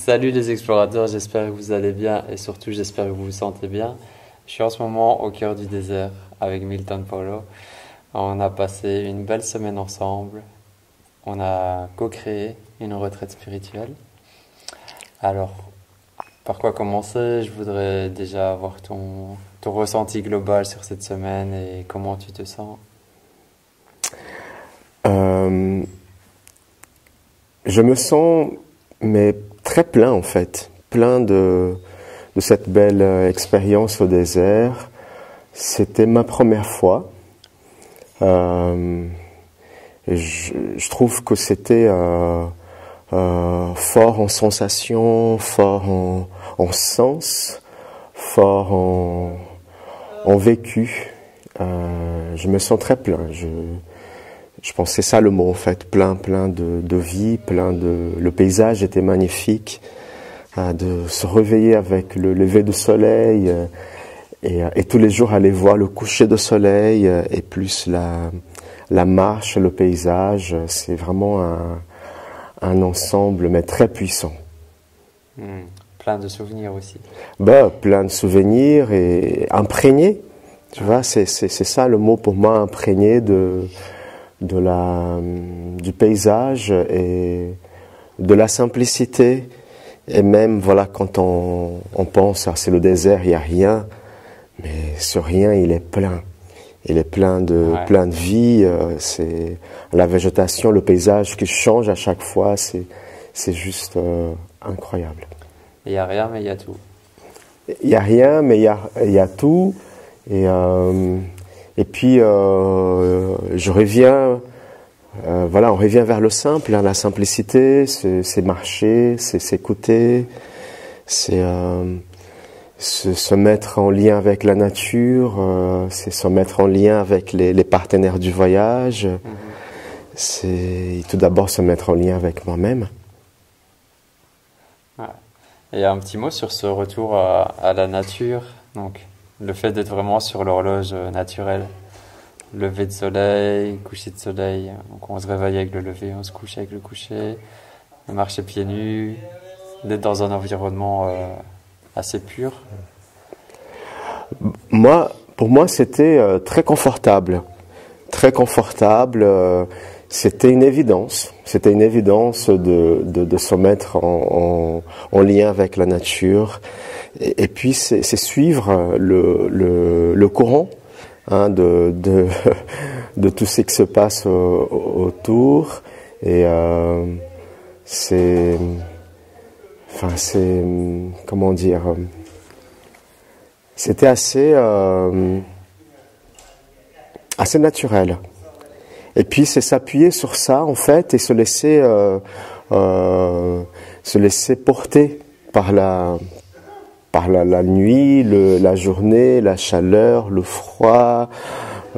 Salut les explorateurs, j'espère que vous allez bien et surtout j'espère que vous vous sentez bien. Je suis en ce moment au cœur du désert avec Milton Paulo. On a passé une belle semaine ensemble. On a co-créé une retraite spirituelle. Alors, par quoi commencer? Je voudrais déjà avoir ton ressenti global sur cette semaine et comment tu te sens. Je me sens mais très plein en fait, plein de cette belle expérience au désert. C'était ma première fois. Et je trouve que c'était fort en sensations, fort en sens, fort en vécu. Je me sens très plein. Je pense que c'est ça le mot en fait, plein de vie, le paysage était magnifique, de se réveiller avec le lever du soleil et tous les jours aller voir le coucher de soleil et plus la marche, le paysage, c'est vraiment un ensemble mais très puissant. Plein de souvenirs aussi. Plein de souvenirs et imprégné, tu vois, c'est ça le mot pour moi, imprégné du paysage et de la simplicité. Et même, voilà, quand on pense, c'est le désert, il n'y a rien, mais ce rien, il est plein. Il est plein de vie, c'est la végétation, le paysage qui change à chaque fois, c'est juste incroyable. Il n'y a rien, mais il y a tout. Il n'y a rien, mais il y a tout. Et puis, je reviens, on revient vers le simple, la simplicité, c'est marcher, c'est s'écouter, c'est se mettre en lien avec la nature, c'est se mettre en lien avec les partenaires du voyage, c'est tout d'abord se mettre en lien avec moi-même. Et un petit mot sur ce retour à la nature, donc le fait d'être vraiment sur l'horloge naturelle. Lever de soleil, coucher de soleil, donc on se réveille avec le lever, on se couche avec le coucher, on marche pieds nus, d'être dans un environnement assez pur. Pour moi, c'était très confortable. Très confortable, c'était une évidence. C'était une évidence de se mettre en lien avec la nature. Et puis, c'est suivre le courant. De tout ce qui se passe autour et comment dire, c'était assez naturel et puis c'est s'appuyer sur ça en fait et se laisser porter par la nuit, la journée, la chaleur, le froid,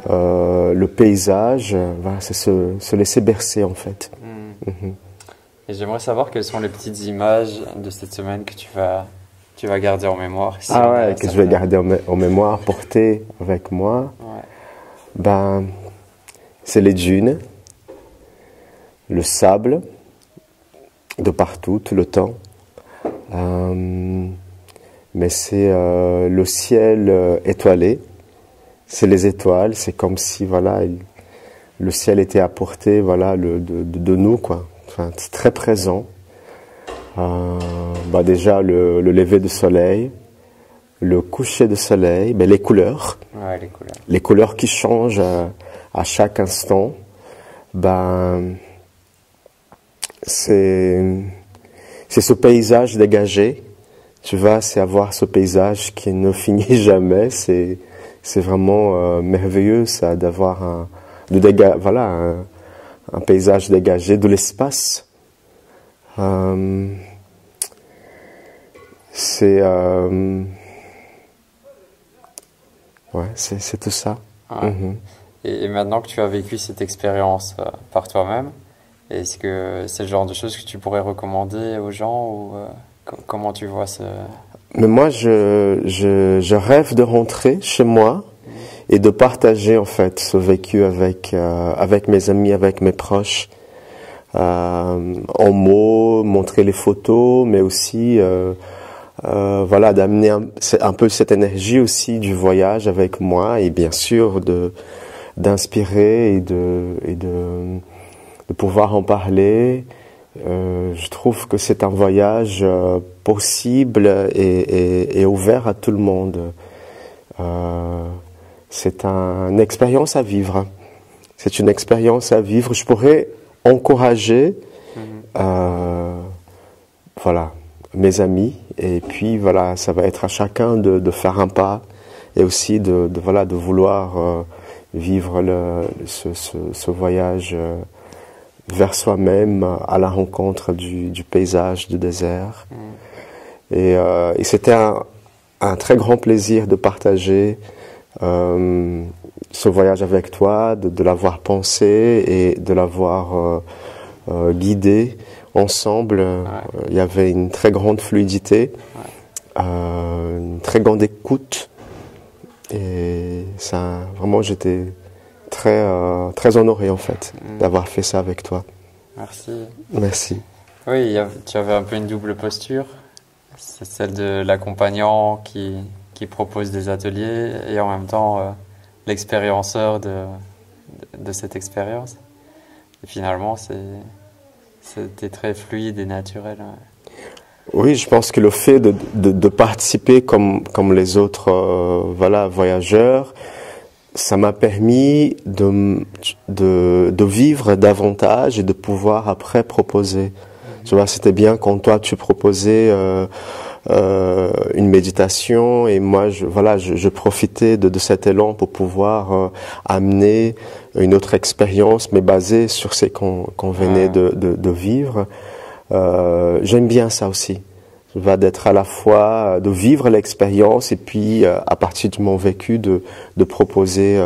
le paysage. Voilà, c'est se laisser bercer en fait. Et j'aimerais savoir quelles sont les petites images de cette semaine que tu vas garder en mémoire. Si Que je vais garder en mémoire, porter avec moi. Ouais. C'est les dunes, le sable, de partout, tout le temps. Mais c'est le ciel étoilé, c'est les étoiles, c'est comme si le ciel était à portée de nous quoi. Enfin, c'est très présent. Déjà le lever du soleil, le coucher du soleil, les couleurs, les couleurs qui changent à chaque instant. C'est ce paysage dégagé. Tu vois, c'est avoir ce paysage qui ne finit jamais. C'est vraiment merveilleux, ça, d'avoir un paysage dégagé de l'espace. C'est tout ça. Ouais. Et maintenant que tu as vécu cette expérience par toi-même, est-ce que c'est le genre de choses que tu pourrais recommander aux gens ou comment tu vois ce... Mais moi, je rêve de rentrer chez moi et de partager en fait ce vécu avec mes amis, avec mes proches. en mots, montrer les photos, mais aussi voilà, d'amener un peu cette énergie aussi du voyage avec moi, et bien sûr d'inspirer et de pouvoir en parler. Je trouve que c'est un voyage possible et ouvert à tout le monde. C'est une expérience à vivre. C'est une expérience à vivre. Je pourrais encourager voilà, mes amis, et puis voilà, ça va être à chacun de faire un pas, et aussi voilà, de vouloir vivre ce voyage vers soi-même, à la rencontre du paysage, du désert. Et c'était un très grand plaisir de partager ce voyage avec toi, de l'avoir pensé et de l'avoir guidé ensemble. Il y avait une très grande fluidité, une très grande écoute, et ça, vraiment, j'étais très honoré en fait d'avoir fait ça avec toi. Merci. Merci. Oui, tu avais un peu une double posture. C'est celle de l'accompagnant qui propose des ateliers, et en même temps l'expérienceur de cette expérience. Et finalement, c'était très fluide et naturel. Oui, je pense que le fait de participer comme les autres voilà, voyageurs, ça m'a permis de vivre davantage et de pouvoir après proposer. Tu vois, c'était bien quand toi tu proposais une méditation, et moi je profitais de cet élan pour pouvoir amener une autre expérience, mais basée sur ce qu'on venait de vivre. J'aime bien ça aussi. D'être à la fois, de vivre l'expérience, et puis à partir de mon vécu de proposer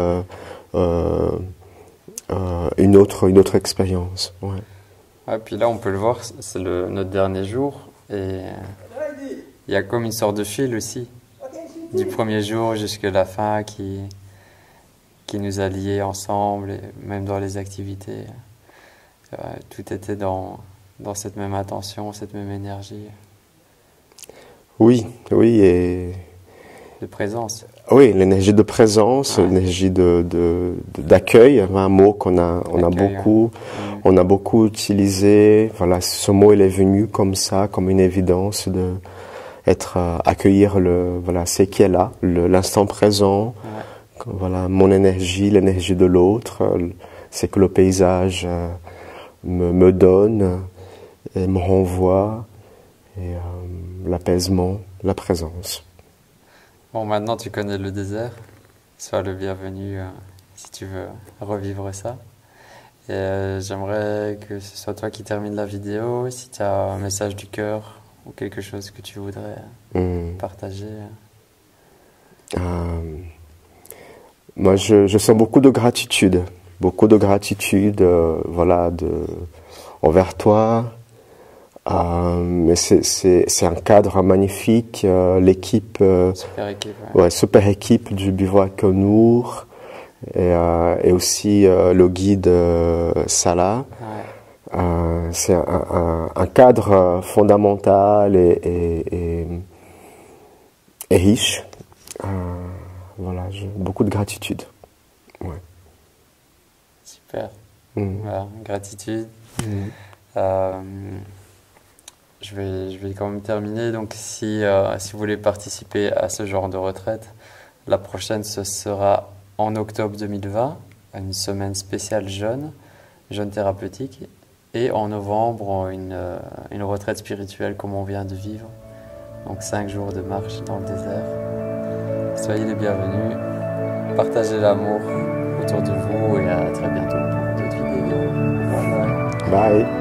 une autre expérience. Ouais. Ouais, puis là on peut le voir, c'est notre dernier jour, et il y a comme une sorte de fil aussi, du premier jour jusqu'à la fin, qui nous a liés ensemble, et même dans les activités. Tout était dans cette même attention, cette même énergie. Oui, et de présence. Oui, l'énergie de présence, l'énergie d'accueil, un mot qu'on a beaucoup utilisé. Voilà, ce mot il est venu comme ça, comme une évidence de accueillir ce qui est là, l'instant présent. Voilà, mon énergie, l'énergie de l'autre, c'est que le paysage me donne et me renvoie, et l'apaisement, la présence. Bon, maintenant tu connais le désert, sois le bienvenu si tu veux revivre ça. Et j'aimerais que ce soit toi qui termine la vidéo, si tu as un message du cœur ou quelque chose que tu voudrais partager. Moi, je sens beaucoup de gratitude voilà, envers toi. Mais c'est un cadre magnifique, l'équipe, super équipe du Bivouac au Nour, et aussi le guide Salah. C'est un cadre fondamental et riche. Voilà, beaucoup de gratitude. Ouais. Super. Voilà, gratitude. Je vais quand même terminer. Donc, si vous voulez participer à ce genre de retraite, la prochaine, ce sera en octobre 2020, une semaine spéciale jeûne thérapeutique. Et en novembre, une retraite spirituelle comme on vient de vivre. Donc, 5 jours de marche dans le désert. Soyez les bienvenus. Partagez l'amour autour de vous, et à très bientôt pour d'autres vidéos. Bye bye. Bye.